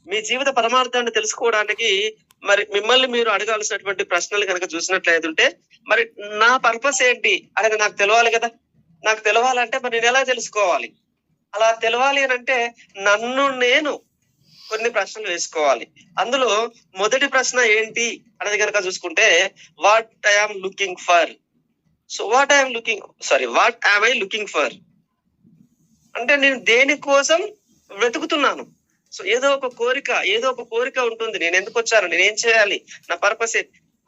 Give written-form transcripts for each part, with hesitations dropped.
మీ జీవిత పరమార్థాన్ని తెలుసుకోవడానికి మరి మిమ్మల్ని మీరు అడగాల్సినటువంటి ప్రశ్నలు కనుక చూసినట్లయితే, మరి నా పర్పస్ ఏంటి అనేది నాకు తెలవాలి కదా. నాకు తెలవాలంటే మరి నేను ఎలా తెలుసుకోవాలి? అలా తెలవాలి అని అంటే నన్ను నేను కొన్ని ప్రశ్నలు వేసుకోవాలి. అందులో మొదటి ప్రశ్న ఏంటి అనేది కనుక చూసుకుంటే, what I'm looking for. So what am I looking for అంటే నేను దేనికోసం వెతుకుతున్నాను. సో ఏదో ఒక కోరిక ఉంటుంది. నేను ఎందుకు వచ్చాను, నేనేం చేయాలి, నా పర్పస్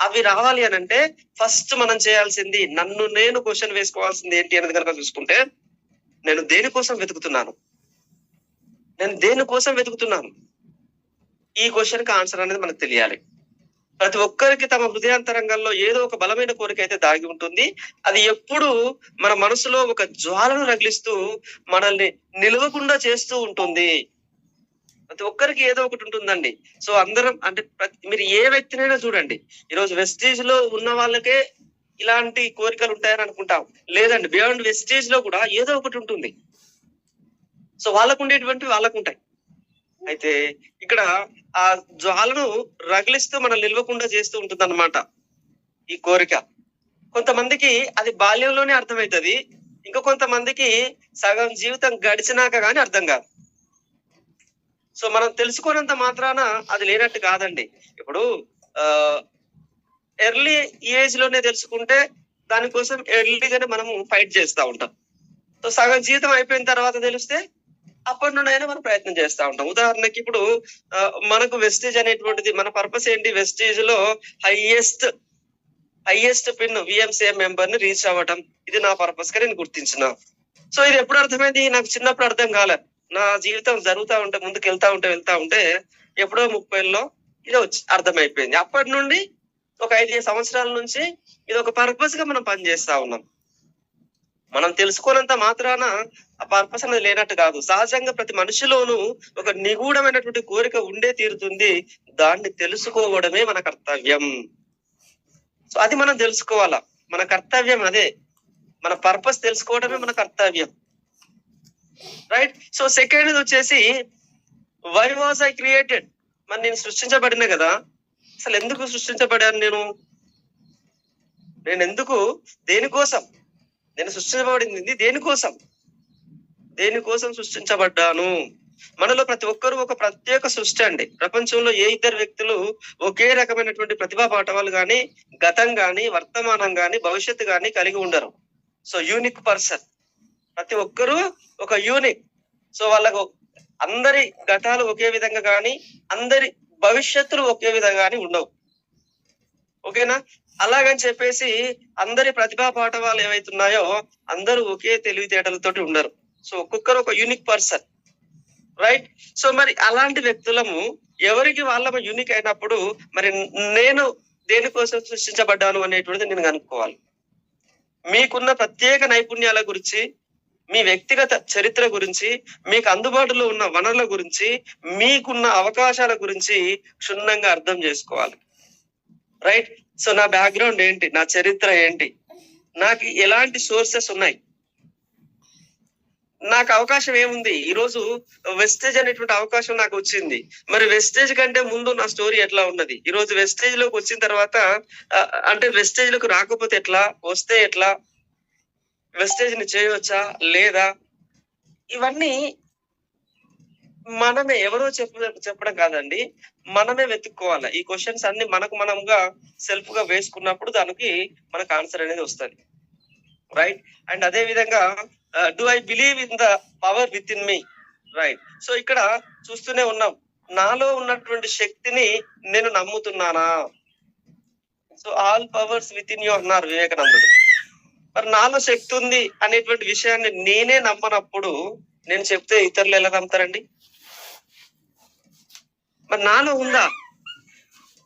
అవి రావాలి అని అంటే ఫస్ట్ మనం చేయాల్సింది నన్ను నేను క్వశ్చన్ వేసుకోవాల్సింది ఏంటి అనేది కనుక చూసుకుంటే, నేను దేనికోసం వెతుకుతున్నాను, ఈ క్వశ్చన్ కి ఆన్సర్ అనేది మనకు తెలియాలి. ప్రతి ఒక్కరికి తమ హృదయాంతరంగంలో ఏదో ఒక బలమైన కోరిక అయితే దాగి ఉంటుంది. అది ఎప్పుడు మన మనసులో ఒక జ్వాలను రగిలిస్తూ మనల్ని నిలవకుండా చేస్తూ ఉంటుంది. ప్రతి ఒక్కరికి ఏదో ఒకటి ఉంటుందండి. సో అందరం అంటే మీరు ఏ వ్యక్తినైనా చూడండి, ఈరోజు వెస్టేజ్ లో ఉన్న వాళ్ళకే ఇలాంటి కోరికలు ఉంటాయని అనుకుంటాం. లేదండి, బియాండ్ వెస్టేజ్ లో కూడా ఏదో ఒకటి ఉంటుంది. సో వాళ్ళకు ఉండేటువంటి వాళ్ళకు ఉంటాయి. అయితే ఇక్కడ ఆ జ్వాలను రగిలిస్తూ మనం నిలవకుండా చేస్తూ ఉంటుంది అన్నమాట ఈ కోరిక. కొంతమందికి అది బాల్యంలోనే అర్థమవుతుంది, ఇంకా కొంతమందికి సగం జీవితం గడిచినాక గానీ అర్థం కాదు. సో మనం తెలుసుకోనంత మాత్రాన అది లేనట్టు కాదండి. ఇప్పుడు ఎర్లీ ఏజ్ లోనే తెలుసుకుంటే దానికోసం ఎర్లీగానే మనము ఫైట్ చేస్తూ ఉంటాం. సో సగం జీవితం అయిపోయిన తర్వాత తెలిస్తే అప్పటి నుండి అయినా మనం ప్రయత్నం చేస్తూ ఉంటాం. ఉదాహరణకి ఇప్పుడు మనకు వెస్టేజ్ అనేటువంటిది, మన పర్పస్ ఏంటి, వెస్టేజ్ లో హైయెస్ట్ పిన్ విఎంసీఏ మెంబర్ ని రీచ్ అవ్వటం, ఇది నా పర్పస్ గా నేను గుర్తించిన. సో ఇది ఎప్పుడు అర్థమైంది, నాకు చిన్నప్పుడు అర్థం కాలే. నా జీవితం జరుగుతూ ఉంటే, ముందుకు వెళ్తా ఉంటే ఎప్పుడో 30లో ఇది వచ్చి అర్థమైపోయింది. అప్పటి నుండి ఒక 5 సంవత్సరాల నుంచి ఇది ఒక పర్పస్ గా మనం పనిచేస్తా ఉన్నాం. మనం తెలుసుకోనంత మాత్రాన ఆ పర్పస్ అనేది లేనట్టు కాదు. సహజంగా ప్రతి మనిషిలోనూ ఒక నిగూఢమైనటువంటి కోరిక ఉండే తీరుతుంది. దాన్ని తెలుసుకోవడమే మన కర్తవ్యం. సో అది మనం తెలుసుకోవాలా, మన కర్తవ్యం అదే. మన పర్పస్ తెలుసుకోవడమే మన కర్తవ్యం, రైట్. సో సెకండ్ వచ్చేసి వై వాజ్ ఐ క్రియేటెడ్. మరి నేను సృష్టించబడిన కదా, అసలు ఎందుకు సృష్టించబడాను, నేను ఎందుకు, దేనికోసం నేను సృష్టించబడింది, దేనికోసం సృష్టించబడ్డాను. మనలో ప్రతి ఒక్కరూ ఒక ప్రత్యేక సృష్టి అండి. ప్రపంచంలో ఏ ఇద్దరు వ్యక్తులు ఒకే రకమైనటువంటి ప్రతిభా పాఠవాలు గాని, గతం గాని, వర్తమానం గాని, భవిష్యత్తు గాని కలిగి ఉండరు. సో యూనిక్ పర్సన్, ప్రతి ఒక్కరూ ఒక యూనిక్. సో వాళ్ళకు అందరి గతాలు ఒకే విధంగా కానీ, అందరి భవిష్యత్తులు ఒకే విధంగా కానీ ఉండవు. ఓకేనా? అలాగని చెప్పేసి అందరి ప్రతిభా పాఠవాలు ఏవైతున్నాయో అందరూ ఒకే తెలివితేటలతోటి ఉండరు. సో ఒక్కొక్కరు ఒక యూనిక్ పర్సన్, రైట్. సో మరి అలాంటి వ్యక్తులము ఎవరికి వాళ్ళ యూనిక్ అయినప్పుడు మరి నేను దేనికోసం సృష్టించబడ్డాను అనేటువంటిది నేను కనుక్కోవాలి. మీకున్న ప్రత్యేక నైపుణ్యాల గురించి, మీ వ్యక్తిగత చరిత్ర గురించి, మీకు అందుబాటులో ఉన్న వనరుల గురించి, మీకున్న అవకాశాల గురించి క్షుణ్ణంగా అర్థం చేసుకోవాలి, రైట్. సో నా బ్యాక్గ్రౌండ్ ఏంటి, నా చరిత్ర ఏంటి, నాకు ఎలాంటి సోర్సెస్ ఉన్నాయి, నాకు అవకాశం ఏముంది. ఈరోజు వెస్టేజ్ అనేటువంటి అవకాశం నాకు వచ్చింది. మరి వెస్టేజ్ కంటే ముందు నా స్టోరీ ఎట్లా ఉన్నది, ఈరోజు వెస్టేజ్ లోకి వచ్చిన తర్వాత అంటే వెస్టేజ్ లోకి రాకపోతే ఎట్లా, వస్తే ఎట్లా, వెస్టేజ్ ని చేయవచ్చా లేదా, ఇవన్నీ మనమే, ఎవరో చెప్పడం కాదండి, మనమే వెతుక్కోవాలి. ఈ క్వశ్చన్స్ అన్ని మనముగా సెల్ఫ్ గా వేసుకున్నప్పుడు దానికి మనకు ఆన్సర్ అనేది వస్తుంది, రైట్. అండ్ అదే విధంగా do I believe in the power within me, right. So ఇక్కడ చూస్తూనే ఉన్నాం, నాలో ఉన్నటువంటి శక్తిని నేను నమ్ముతున్నానా. So all powers within you అన్నారు వివేకానందుడు. మరి నాలో శక్తి ఉంది అనేటువంటి విషయాన్ని నేనే నమ్మనప్పుడు నేను చెప్తే ఇతరులు ఎలా నమ్ముతారండి? మరి నాలో ఉందా?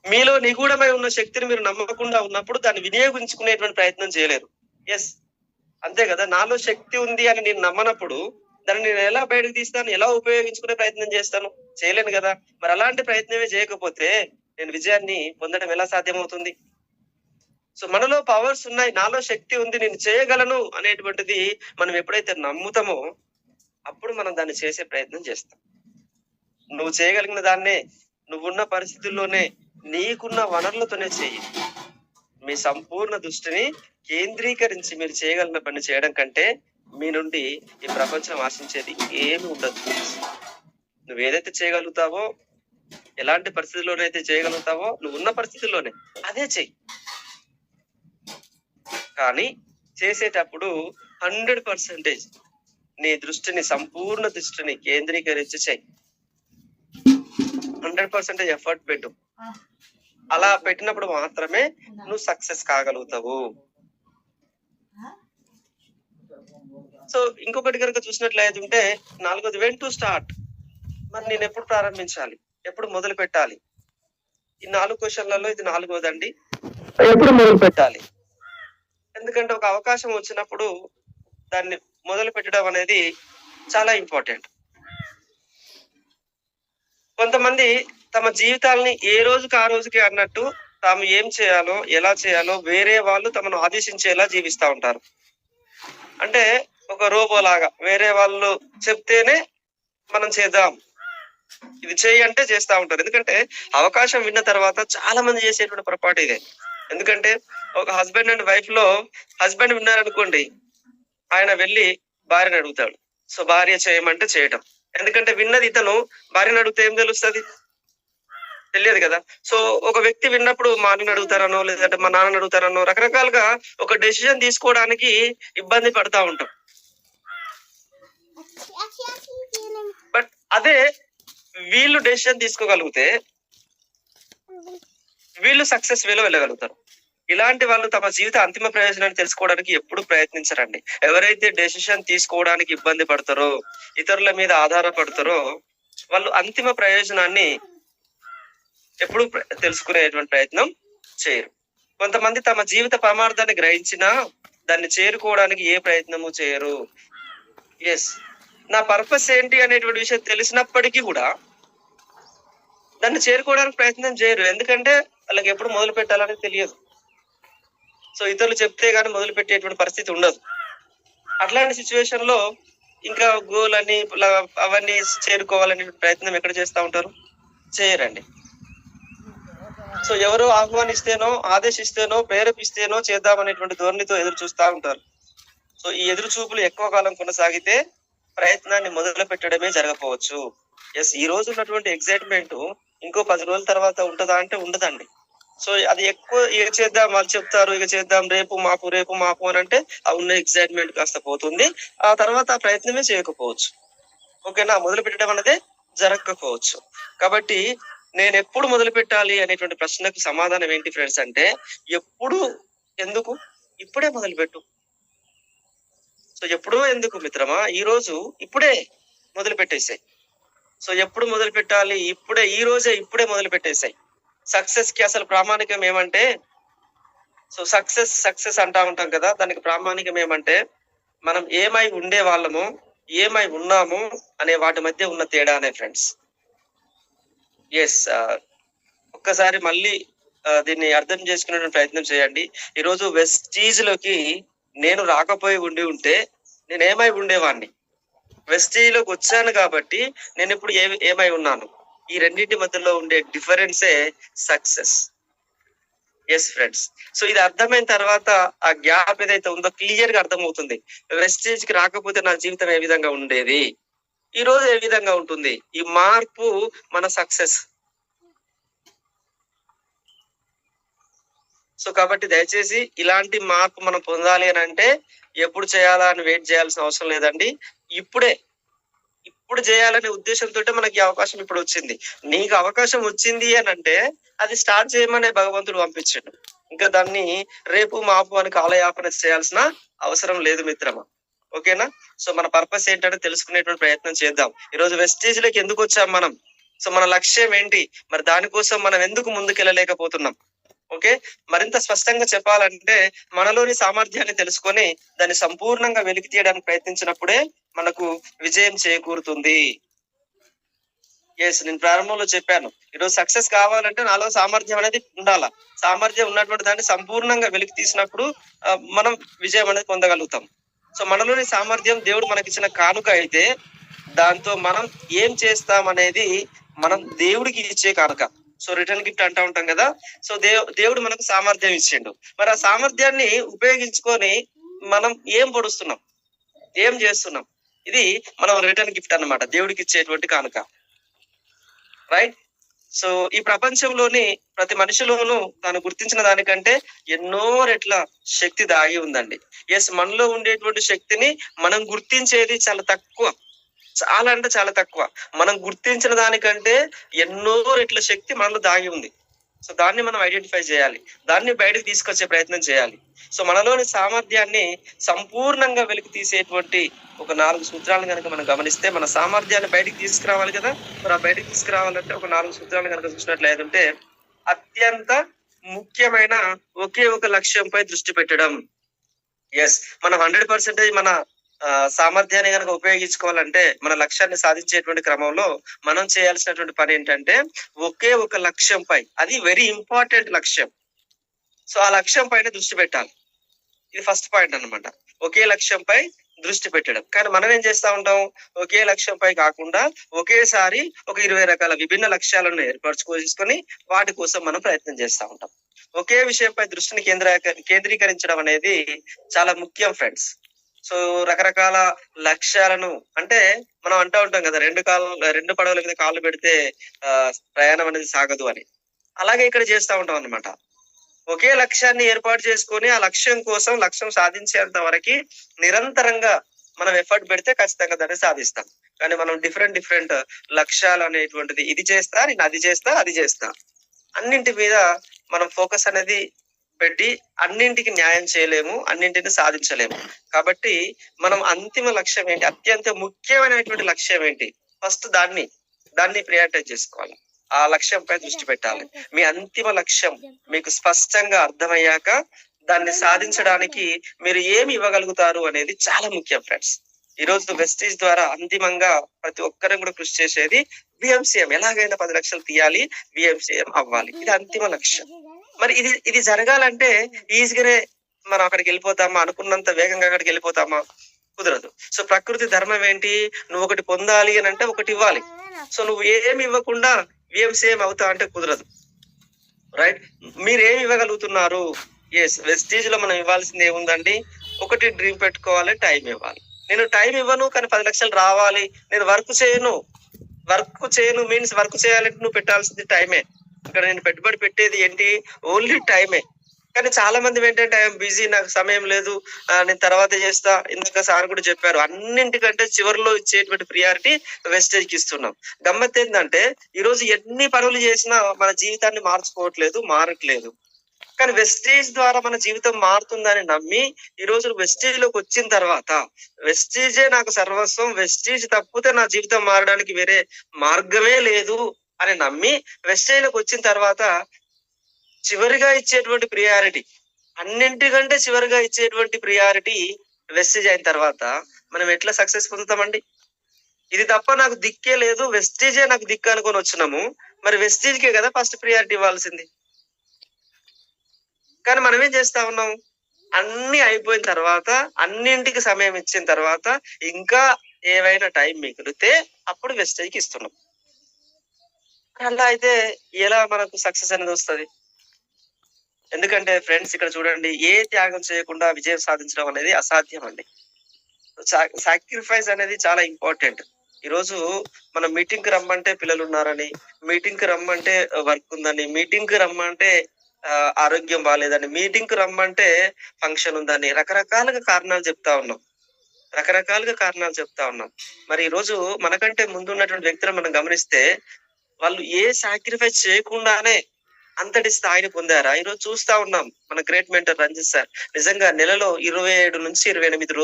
మీలో నిగూఢమై ఉన్న శక్తిని మీరు నమ్మకుండా ఉన్నప్పుడు దాన్ని వినియోగించుకునేటువంటి ప్రయత్నం చేయలేరు. ఎస్, అంతే కదా. నాలో శక్తి ఉంది అని నేను నమ్మనప్పుడు దాన్ని నేను ఎలా బయటకు తీస్తాను, ఎలా ఉపయోగించుకునే ప్రయత్నం చేస్తాను? చేయలేను కదా. మరి అలాంటి ప్రయత్నమే చేయకపోతే నేను విజయాన్ని పొందడం ఎలా సాధ్యమవుతుంది? సో మనలో పవర్స్ ఉన్నాయి, నాలో శక్తి ఉంది, నేను చేయగలను అనేటువంటిది మనం ఎప్పుడైతే నమ్ముతామో అప్పుడు మనం దాన్ని చేసే ప్రయత్నం చేస్తాం. నువ్వు చేయగలిగిన దాన్నే నువ్వున్న పరిస్థితుల్లోనే నీకున్న వనరులతోనే చెయ్యి. మీ సంపూర్ణ దృష్టిని కేంద్రీకరించి మీరు చేయగలిగిన పని చేయడం కంటే మీ నుండి ఈ ప్రపంచం ఆశించేది ఏమి ఉండదు. నువ్వు ఏదైతే చేయగలుగుతావో, ఎలాంటి పరిస్థితుల్లోనైతే చేయగలుగుతావో, నువ్వు ఉన్న పరిస్థితుల్లోనే అదే చెయ్యి. కానీ చేసేటప్పుడు 100% నీ దృష్టిని, సంపూర్ణ దృష్టిని కేంద్రీకరించి చెయ్యి. 100% ఎఫర్ట్ పెట్టు. అలా పెట్టినప్పుడు మాత్రమే నువ్వు సక్సెస్ కాగలుగుతావు. సో ఇంకొకటి కనుక చూసినట్లయితే 4ది వెన్ టు స్టార్ట్. మరి నేను ఎప్పుడు ప్రారంభించాలి, ఎప్పుడు మొదలు పెట్టాలి? ఈ 4 క్వశ్చన్లలో ఇది 4వదండి. ఎప్పుడు మొదలు పెట్టాలి? ఎందుకంటే ఒక అవకాశం వచ్చినప్పుడు దాన్ని మొదలు పెట్టడం అనేది చాలా ఇంపార్టెంట్. కొంతమంది తమ జీవితాలని ఏ రోజుకి ఆ రోజుకి అన్నట్టు తాము ఏం చేయాలో, ఎలా చేయాలో వేరే వాళ్ళు తమను ఆదేశించేలా జీవిస్తా ఉంటారు. అంటే ఒక రోబో లాగా వేరే వాళ్ళు చెప్తేనే మనం చేద్దాం, ఇది చేయి అంటే చేస్తా ఉంటారు. ఎందుకంటే అవకాశం విన్న తర్వాత చాలా మంది చేసేటువంటి పొరపాటు ఇదే. ఎందుకంటే ఒక హస్బెండ్ అండ్ వైఫ్ లో హస్బెండ్ విన్నారనుకోండి, ఆయన వెళ్ళి భార్యను అడుగుతాడు. సో భార్య చేయమంటే చేయటం. ఎందుకంటే విన్నది ఇతను, భార్యను అడిగితే ఏం తెలుస్తుంది? తెలియదు కదా. సో ఒక వ్యక్తి విన్నప్పుడు మా అన్నని అడుగుతారనో, లేదంటే మా నాన్నని అడుగుతారనో, రకరకాలుగా ఒక డెసిజన్ తీసుకోవడానికి ఇబ్బంది పడతా ఉంటాం. బట్ అదే వీళ్ళు డెసిషన్ తీసుకోగలిగితే వీళ్ళు సక్సెస్ వేలో వెళ్ళగలుగుతారు. ఇలాంటి వాళ్ళు తమ జీవిత అంతిమ ప్రయోజనాన్ని తెలుసుకోవడానికి ఎప్పుడు ప్రయత్నించరండి. ఎవరైతే డెసిషన్ తీసుకోవడానికి ఇబ్బంది పడతారో, ఇతరుల మీద ఆధారపడతారో, వాళ్ళు అంతిమ ప్రయోజనాన్ని ఎప్పుడు తెలుసుకునేటువంటి ప్రయత్నం చేయరు. కొంతమంది తమ జీవిత పరమార్థాన్ని గ్రహించినా దాన్ని చేరుకోవడానికి ఏ ప్రయత్నము చేయరు. ఎస్, నా పర్పస్ ఏంటి అనేటువంటి విషయం తెలిసినప్పటికీ కూడా దాన్ని చేరుకోవడానికి ప్రయత్నం చేయరు. ఎందుకంటే వాళ్ళకి ఎప్పుడు మొదలు పెట్టాలని తెలియదు. సో ఇతరులు చెప్తే గానీ మొదలు పెట్టేటువంటి పరిస్థితి ఉండదు. అట్లాంటి సిచ్యువేషన్ లో ఇంకా గోల్ అని అవన్నీ చేరుకోవాలనే ప్రయత్నం ఎక్కడ చేస్తా ఉంటారు? చేయరండి. సో ఎవరో ఆహ్వానిస్తేనో, ఆదేశిస్తేనో, ప్రేరేపిస్తేనో చేద్దామనేటువంటి ధోరణితో ఎదురు చూస్తా ఉంటారు. సో ఈ ఎదురు చూపులు ఎక్కువ కాలం కొనసాగితే ప్రయత్నాన్ని మొదలు పెట్టడమే జరగకపోవచ్చు. ఎస్, ఈ రోజు ఉన్నటువంటి ఎగ్జైట్మెంట్ ఇంకో 10 రోజుల తర్వాత ఉంటుందా అంటే ఉండదండి. సో అది ఎక్కువ ఇక చేద్దాం, వాళ్ళు చెప్తారు ఇక చేద్దాం, రేపు మాపు అని అంటే ఆ ఉన్న ఎగ్జైట్మెంట్ కాస్త పోతుంది. ఆ తర్వాత ఆ ప్రయత్నమే చేయకపోవచ్చు. ఓకేనా, మొదలు పెట్టడం అనేది జరగకపోవచ్చు. కాబట్టి నేను ఎప్పుడు మొదలు పెట్టాలి అనేటువంటి ప్రశ్నకు సమాధానం ఏంటి ఫ్రెండ్స్ అంటే, ఎప్పుడు ఎందుకు, ఇప్పుడే మొదలు పెట్టు. సో ఎప్పుడూ ఎందుకు మిత్రమా, ఈ రోజు ఇప్పుడే మొదలు పెట్టేసాయి. సో ఎప్పుడు మొదలు పెట్టాలి? ఇప్పుడే, ఈ రోజే, ఇప్పుడే మొదలు పెట్టేసాయి. సక్సెస్ కి అసలు ప్రామాణికం ఏమంటే, సో సక్సెస్ అంటా ఉంటాం కదా, దానికి ప్రామాణికం ఏమంటే మనం ఏమై ఉండే వాళ్ళము, ఏమై ఉన్నాము అనే వాటి మధ్య ఉన్న తేడానే ఫ్రెండ్స్. ఎస్, ఒక్కసారి మళ్ళీ దీన్ని అర్థం చేసుకునే ప్రయత్నం చేయండి. ఈరోజు వెస్టీజ్ లోకి నేను రాకపోయి ఉంటే నేను ఏమై ఉండేవాడిని? వెస్టీజ్లోకి వచ్చాను కాబట్టి నేను ఇప్పుడు ఏమై ఉన్నాను? ఈ రెండింటి మధ్యలో ఉండే డిఫరెన్సే సక్సెస్. ఎస్ ఫ్రెండ్స్, సో ఇది అర్థమైన తర్వాత ఆ గ్యాప్ ఏదైతే ఉందో క్లియర్ గా అర్థమవుతుంది. వెస్టేజ్ కి రాకపోతే నా జీవితం ఏ విధంగా ఉండేది, ఈ రోజు ఏ విధంగా ఉంటుంది. ఈ మార్పు మన సక్సెస్. సో కాబట్టి దయచేసి ఇలాంటి మార్పు మనం పొందాలి అని అంటే ఎప్పుడు చేయాలా అని వెయిట్ చేయాల్సిన అవసరం లేదండి. ఇప్పుడు చేయాలనే ఉద్దేశంతో మనకి అవకాశం ఇప్పుడు వచ్చింది. నీకు అవకాశం వచ్చింది అని అంటే అది స్టార్ట్ చేయమనే భగవంతుడు పంపించాడు. ఇంకా దాన్ని రేపు మాపు అని కాలయాపన చేయాల్సిన అవసరం లేదు మిత్రమా. ఓకేనా? సో మన పర్పస్ ఏంటంటే తెలుసుకునేటువంటి ప్రయత్నం చేద్దాం. ఈరోజు వెస్టేజ్ లోకి ఎందుకు వచ్చాం మనం? సో మన లక్ష్యం ఏంటి? మరి దానికోసం మనం ఎందుకు ముందుకెళ్ళలేకపోతున్నాం? ఓకే, మరింత స్పష్టంగా చెప్పాలంటే మనలోని సామర్థ్యాన్ని తెలుసుకొని దాన్ని సంపూర్ణంగా వెలికి తీయడానికి ప్రయత్నించినప్పుడే మనకు విజయం చేకూరుతుంది. ఎస్, నేను ప్రారంభంలో చెప్పాను, ఈరోజు సక్సెస్ కావాలంటే నాలో సామర్థ్యం అనేది ఉండాలా. సామర్థ్యం ఉన్నటువంటి దాన్ని సంపూర్ణంగా వెలికి తీసినప్పుడు మనం విజయం అనేది పొందగలుగుతాం. సో మనలోని సామర్థ్యం దేవుడు మనకిచ్చిన కానుక అయితే దాంతో మనం ఏం చేస్తాం అనేది మనం దేవుడికి ఇచ్చే కానుక. సో రిటర్న్ గిఫ్ట్ అంటూ ఉంటాం కదా. సో దేవుడు మనకు సామర్థ్యం ఇచ్చిండు. మరి ఆ సామర్థ్యాన్ని ఉపయోగించుకొని మనం ఏం పొడుస్తున్నాం, ఏం చేస్తున్నాం, ఇది మనం రిటర్న్ గిఫ్ట్ అన్నమాట, దేవుడికి ఇచ్చేటువంటి కానుక. రైట్. సో ఈ ప్రపంచంలోని ప్రతి మనిషిలోనూ తాను గుర్తించిన దానికంటే ఎన్నో రెట్ల శక్తి దాగి ఉందండి. ఎస్, మనలో ఉండేటువంటి శక్తిని మనం గుర్తించేది చాలా తక్కువ, చాలా అంటే చాలా తక్కువ. మనం గుర్తించిన దానికంటే ఎన్నో రెట్ల శక్తి మనలో దాగి ఉంది. సో దాన్ని మనం ఐడెంటిఫై చేయాలి, దాన్ని బయటకు తీసుకొచ్చే ప్రయత్నం చేయాలి. సో మనలోని సామర్థ్యాన్ని సంపూర్ణంగా వెలికి తీసేటువంటి ఒక 4 సూత్రాలను కనుక మనం గమనిస్తే, మన సామర్థ్యాన్ని బయటికి తీసుకురావాలి కదా. మరి ఆ బయటికి తీసుకురావాలంటే ఒక 4 సూత్రాలను కనుక చూసినట్లయితే, అత్యంత ముఖ్యమైన ఒకే ఒక లక్ష్యంపై దృష్టి పెట్టడం. ఎస్, మనం 100% మన సామర్థ్యాన్ని కనుక ఉపయోగించుకోవాలంటే, మన లక్ష్యాన్ని సాధించేటువంటి క్రమంలో మనం చేయాల్సినటువంటి పని ఏంటంటే, ఒకే ఒక లక్ష్యంపై, అది వెరీ ఇంపార్టెంట్ లక్ష్యం. సో ఆ లక్ష్యం పైన దృష్టి పెట్టాలి. ఇది ఫస్ట్ పాయింట్ అన్నమాట, ఒకే లక్ష్యంపై దృష్టి పెట్టడం. కానీ మనం ఏం చేస్తా ఉంటాం, ఒకే లక్ష్యంపై కాకుండా ఒకేసారి ఒక 20 రకాల విభిన్న లక్ష్యాలను ఏర్పరచుకొని వాటి కోసం మనం ప్రయత్నం చేస్తా ఉంటాం. ఒకే విషయంపై దృష్టిని కేంద్రీకరించడం అనేది చాలా ముఖ్యం ఫ్రెండ్స్. సో రకరకాల లక్ష్యాలను, అంటే మనం అంటూ ఉంటాం కదా, రెండు పడవల మీద కాళ్ళు పెడితే ప్రయాణం అనేది సాగదు అని. అలాగే ఇక్కడ చేస్తా ఉంటాం అన్నమాట. ఒకే లక్ష్యాన్ని ఏర్పాటు చేసుకొని ఆ లక్ష్యం కోసం, లక్ష్యం సాధించేంత వరకు నిరంతరంగా మనం ఎఫర్ట్ పెడితే ఖచ్చితంగా దాన్ని సాధిస్తాం. కానీ మనం డిఫరెంట్ లక్ష్యాలు అనేటువంటిది, ఇది చేస్తా, నేను అది చేస్తా, అది చేస్తా, అన్నింటి మీద మనం ఫోకస్ అనేది పెట్టి అన్నింటికి న్యాయం చేయలేము, అన్నింటిని సాధించలేము. కాబట్టి మనం అంతిమ లక్ష్యం ఏంటి, అత్యంత ముఖ్యమైనటువంటి లక్ష్యం ఏంటి, ఫస్ట్ దాన్ని ప్రియారిటైజ్ చేసుకోవాలి. ఆ లక్ష్యంపై దృష్టి పెట్టాలి. మీ అంతిమ లక్ష్యం మీకు స్పష్టంగా అర్థమయ్యాక దాన్ని సాధించడానికి మీరు ఏమి ఇవ్వగలుగుతారు అనేది చాలా ముఖ్యం ఫ్రెండ్స్. ఈ రోజు వెస్టీజ్ ద్వారా అంతిమంగా ప్రతి ఒక్కరం కూడా కృషి చేసేది విఎంసీఎం, ఎలాగైనా 10 లక్షలు తీయాలి, విఎంసీఎం అవ్వాలి, ఇది అంతిమ లక్ష్యం. మరి ఇది జరగాలంటే ఈజీగానే మనం అక్కడికి వెళ్ళిపోతామా, అనుకున్నంత వేగంగా అక్కడికి వెళ్ళిపోతామా? కుదరదు. సో ప్రకృతి ధర్మం ఏంటి, నువ్వు ఒకటి పొందాలి అని అంటే ఒకటి ఇవ్వాలి. సో నువ్వు ఏమి ఇవ్వకుండా విఎంసీఎం అవుతా అంటే కుదరదు. రైట్. మీరు ఏమి ఇవ్వగలుగుతున్నారు? ఎస్, వెస్టీజ్ లో మనం ఇవ్వాల్సింది ఏముందండి, ఒకటి డ్రీమ్ పెట్టుకోవాలి, టైం ఇవ్వాలి. నేను టైం ఇవ్వను కానీ 10 లక్షలు రావాలి, నేను వర్క్ చేయను మీన్స్ వర్క్ చేయాలంటే నువ్వు పెట్టాల్సింది టైమే. ఇక్కడ నేను పెట్టుబడి పెట్టేది ఏంటి, ఓన్లీ టైమే. కానీ చాలా మంది ఏంటంటే, ఐఎమ్ బిజీ, నాకు సమయం లేదు, నేను తర్వాత చేస్తా. ఇందాక సార్ కూడా చెప్పారు, అన్నింటికంటే చివరిలో ఇచ్చేటువంటి ప్రియారిటీ వెస్టేజ్ కి ఇస్తున్నాం. గమ్మత్ ఏంటంటే, ఈ రోజు ఎన్ని పనులు చేసినా మన జీవితాన్ని మారట్లేదు. కానీ వెస్టేజ్ ద్వారా మన జీవితం మారుతుందని నమ్మి ఈ రోజు వెస్టేజ్ లోకి వచ్చిన తర్వాత, వెస్టేజే నాకు సర్వస్వం, వెస్టేజ్ తప్పితే నా జీవితం మారడానికి వేరే మార్గమే లేదు అని నమ్మి వెస్టేజ్ లోకి వచ్చిన తర్వాత చివరిగా ఇచ్చేటువంటి ప్రియారిటీ, అన్నింటికంటే చివరిగా ఇచ్చేటువంటి ప్రియారిటీ వెస్టేజ్ అయిన తర్వాత మనం ఎట్లా సక్సెస్ పొందుతామండి? ఇది తప్ప నాకు దిక్కే లేదు, వెస్టేజే నాకు దిక్కు అనుకొని వచ్చినాము, మరి వెస్టేజ్ కే కదా ఫస్ట్ ప్రియారిటీ ఇవ్వాల్సింది. కానీ మనం ఏం చేస్తా ఉన్నాం, అన్ని అయిపోయిన తర్వాత, అన్నింటికి సమయం ఇచ్చిన తర్వాత, ఇంకా ఏవైనా టైం మిగిలితే అప్పుడు వెస్టేజ్ కి ఇస్తున్నాం. అలా అయితే ఎలా మనకు సక్సెస్ అనేది వస్తుంది? ఎందుకంటే ఫ్రెండ్స్, ఇక్కడ చూడండి, ఏ త్యాగం చేయకుండా విజయం సాధించడం అనేది అసాధ్యం అండి. సాక్రిఫైస్ అనేది చాలా ఇంపార్టెంట్. ఈ రోజు మనం మీటింగ్ కి రమ్మంటే పిల్లలు ఉన్నారని, మీటింగ్ కి రమ్మంటే వర్క్ ఉందని, మీటింగ్ కి రమ్మంటే ఆరోగ్యం బాగాలేదని, మీటింగ్ కి రమ్మంటే ఫంక్షన్ ఉందని, రకరకాలుగా కారణాలు చెప్తా ఉన్నాం. మరి ఈ రోజు మనకంటే ముందు ఉన్నటువంటి వ్యక్తులను మనం గమనిస్తే, వాళ్ళు ఏ సాక్రిఫైస్ చేయకుండానే అంతటి స్థాయిని పొందారా? ఈరోజు చూస్తా ఉన్నాం, మన గ్రేట్ మెంటర్ రంజిత్ సార్ నిజంగా నెలలో 27 నుంచి 28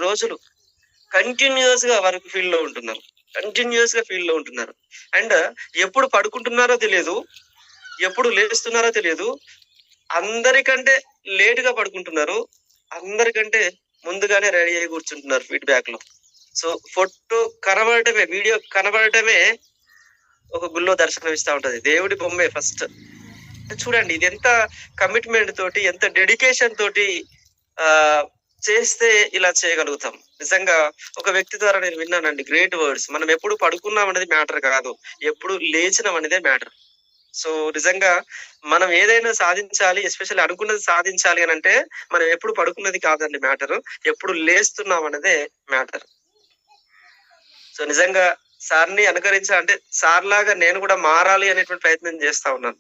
రోజులు కంటిన్యూస్ గా వర్క్ ఫీల్డ్ లో ఉంటున్నారు. అండ్ ఎప్పుడు పడుకుంటున్నారో తెలియదు, ఎప్పుడు లేస్తున్నారో తెలియదు, అందరికంటే లేట్ గా పడుకుంటున్నారు, అందరికంటే ముందుగానే రెడీ అయ్యి కూర్చుంటున్నారు ఫీడ్బ్యాక్ లో. సో ఫోటో కనబడటమే, వీడియో కనబడటమే ఒక గుళ్ళో దర్శనం ఇస్తా ఉంటది, దేవుడి బొమ్మే ఫస్ట్. చూడండి, ఇది ఎంత కమిట్మెంట్ తోటి, ఎంత డెడికేషన్ తోటి చేస్తే ఇలా చేయగలుగుతాం. నిజంగా ఒక వ్యక్తి ద్వారా నేను విన్నానండి గ్రేట్ వర్డ్స్. మనం ఎప్పుడు పడుకున్నాం అనేది మ్యాటర్ కాదు. ఎప్పుడు లేచినాం అనేదే మ్యాటర్. సో నిజంగా మనం ఏదైనా సాధించాలి, ఎస్పెషల్లీ అనుకున్నది సాధించాలి అనంటే, మనం ఎప్పుడు పడుకున్నది కాదండి మ్యాటరు. ఎప్పుడు లేస్తున్నాం అన్నదే మ్యాటర్. సో నిజంగా సార్‌ని అంటే సార్‌లాగా నేను కూడా మారాలి అనేటువంటి ప్రయత్నం చేస్తా ఉన్నాను.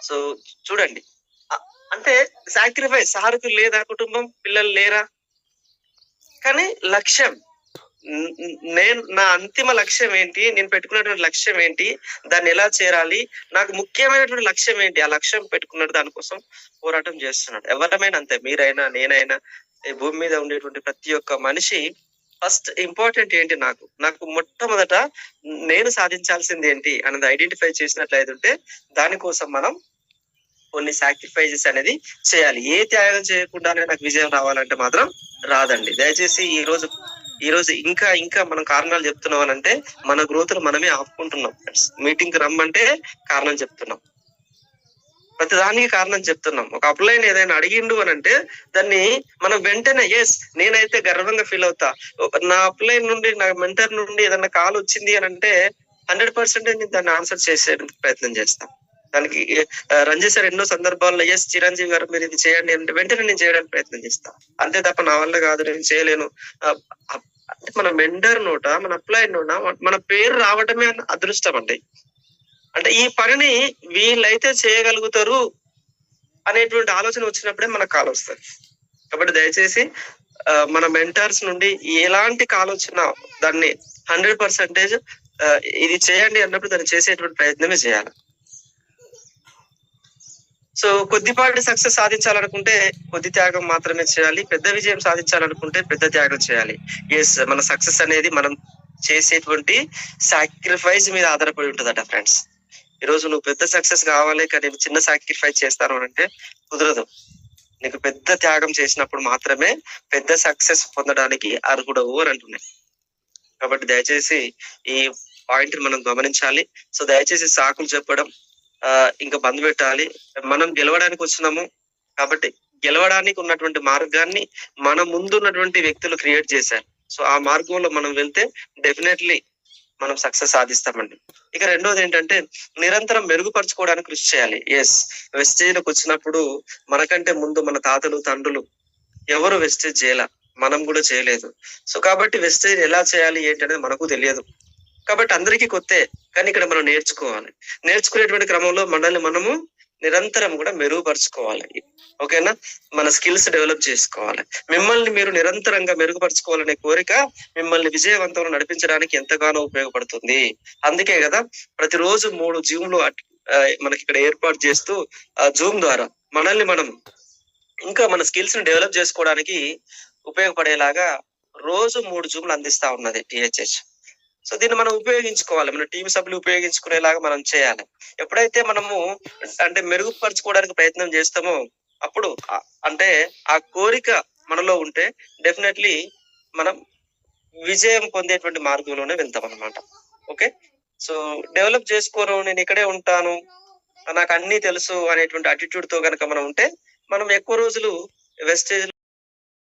సో చూడండి. అ అంటే సాక్రిఫైస్ సార్‌కి లేదా కుటుంబం, పిల్లలు లేరా? కానీ లక్ష్యం నేను నా అంతిమ లక్ష్యం ఏంటి? నేను పెట్టుకున్నటువంటి లక్ష్యం ఏంటి? దాన్ని ఎలా చేరాలి? నాకు ముఖ్యమైనటువంటి లక్ష్యం ఏంటి? ఆ లక్ష్యం పెట్టుకున్నాడు దాని కోసం పోరాటం చేస్తున్నాడు. ఎవరమైనా అంతే మీరైనా, నేనైనా ఈ భూమి మీద ఉండేటువంటి ప్రతి ఒక్క మనిషి ఫస్ట్ ఇంపార్టెంట్ ఏంటి నాకు? నాకు మొట్టమొదట నేను సాధించాల్సింది ఏంటి అన్నది ఐడెంటిఫై చేసినట్లయితుంటే దానికోసం మనం కొన్ని సాక్రిఫైజెస్ అనేది చేయాలి. ఏ త్యాగం చేయకుండానే నాకు విజయం రావాలంటే మాత్రం రాదండి. దయచేసి ఈ రోజు ఇంకా ఇంకా మనం కారణాలు చెప్తున్నాం అనంటే మన గ్రోత్‌ను మనమే ఆపుకుంటున్నాం ఫ్రెండ్స్. మీటింగ్‌కి రమ్మంటే కారణం చెప్తున్నాం. ప్రతిదానికి కారణం చెప్తున్నాం. ఒక అప్‌లైన్ ఏదైనా అడిగిండు అనంటే దాన్ని మనం వెంటనే నేనైతే గర్వంగా ఫీల్ అవుతా. నా అప్‌లైన్ నుండి నా మెంటర్ నుండి ఏదన్నా కాల్ వచ్చింది అనంటే 100% నేను దాన్ని ఆన్సర్ చేసేయడానికి ప్రయత్నం చేస్తా. దానికి రంజిత్ సార్ ఎన్నో సందర్భాల్లో చిరంజీవి గారు మీరు ఇది చేయండి అంటే వెంటనే నేను చేయడానికి ప్రయత్నం చేస్తా. అంతే తప్ప నా వల్ల కాదు నేను చేయలేను. ఆహ్, అప్ అంటే మన మెంటర్ నోట, మన అప్లైన్ నోట మన పేరు రావటమే అదృష్టం అండి. అంటే ఈ పనిని వీళ్ళైతే చేయగలుగుతారు అనేటువంటి ఆలోచన వచ్చినప్పుడే మనకు కాల్ వస్తది. కాబట్టి దయచేసి మన మెంటర్స్ నుండి ఎలాంటి కాల్ వచ్చినా దాన్ని 100% ఇది చేయండి అన్నప్పుడు దాన్ని చేసేటువంటి ప్రయత్నమే చేయాలి. సో కొద్దిపాటి సక్సెస్ సాధించాలనుకుంటే కొద్ది త్యాగం మాత్రమే చేయాలి. పెద్ద విజయం సాధించాలనుకుంటే పెద్ద త్యాగం చేయాలి. మన సక్సెస్ అనేది మనం చేసేటువంటి సాక్రిఫైస్ మీద ఆధారపడి ఉంటదట ఫ్రెండ్స్. ఈరోజు నువ్వు పెద్ద సక్సెస్ కావాలి కానీ నేను చిన్న సాక్రిఫైస్ చేస్తాను అంటే కుదరదు. నీకు పెద్ద త్యాగం చేసినప్పుడు మాత్రమే పెద్ద సక్సెస్ పొందడానికి అర్హుడవు అని అంటున్నాయి. కాబట్టి దయచేసి ఈ పాయింట్ మనం గమనించాలి. సో దయచేసి సాకులు చెప్పడం ఇంకా బంద్ పెట్టాలి. మనం గెలవడానికి వచ్చినాము కాబట్టి గెలవడానికి ఉన్నటువంటి మార్గాన్ని మన ముందు ఉన్నటువంటి వ్యక్తులు క్రియేట్ చేశారు. సో ఆ మార్గంలో మనం వెళ్తే డెఫినెట్లీ మనం సక్సెస్ సాధిస్తామండి. ఇక రెండోది ఏంటంటే నిరంతరం మెరుగుపరచుకోవడానికి కృషి చేయాలి. వెస్టేజ్‌లోకి వచ్చినప్పుడు మనకంటే ముందు మన తాతలు, తండ్రులు ఎవరు వెస్టేజ్ చేయలా. మనం కూడా చేయలేదు. సో కాబట్టి వెస్టేజ్ ఎలా చేయాలి ఏంటి అనేది మనకు తెలియదు. కాబట్టి అందరికీ కొత్తే. కానీ ఇక్కడ మనం నేర్చుకోవాలి. నేర్చుకునేటువంటి క్రమంలో మనల్ని మనము నిరంతరం కూడా మెరుగుపరుచుకోవాలి. ఓకేనా? మన స్కిల్స్ డెవలప్ చేసుకోవాలి. మిమ్మల్ని మీరు నిరంతరంగా మెరుగుపరుచుకోవాలనే కోరిక మిమ్మల్ని విజయవంతంగా నడిపించడానికి ఎంతగానో ఉపయోగపడుతుంది. అందుకే కదా ప్రతిరోజు 3 జూమ్‌లు మనకి ఇక్కడ ఏర్పాటు చేస్తూ జూమ్ ద్వారా మనల్ని మనం ఇంకా మన స్కిల్స్‌ని డెవలప్ చేసుకోవడానికి ఉపయోగపడేలాగా రోజు 3 జూమ్‌లు అందిస్తా ఉన్నది టీహెచ్‌హెచ్. సో దీన్ని మనం ఉపయోగించుకోవాలి. మన టీమ్ సభ్యులు ఉపయోగించుకునేలాగా మనం చేయాలి. ఎప్పుడైతే మనము అంటే మెరుగుపరుచుకోవడానికి ప్రయత్నం చేస్తామో అప్పుడు అంటే ఆ కోరిక మనలో ఉంటే డెఫినెట్లీ మనం విజయం పొందేటువంటి మార్గంలోనే వెళ్తాం అన్నమాట. ఓకే. సో డెవలప్ చేసుకోను నేను ఇక్కడే ఉంటాను. నాకు అన్నీ తెలుసు అనేటువంటి అటిట్యూడ్ తో గనక మనం ఉంటే మనం ఎక్కువ రోజులు వెస్టేజ్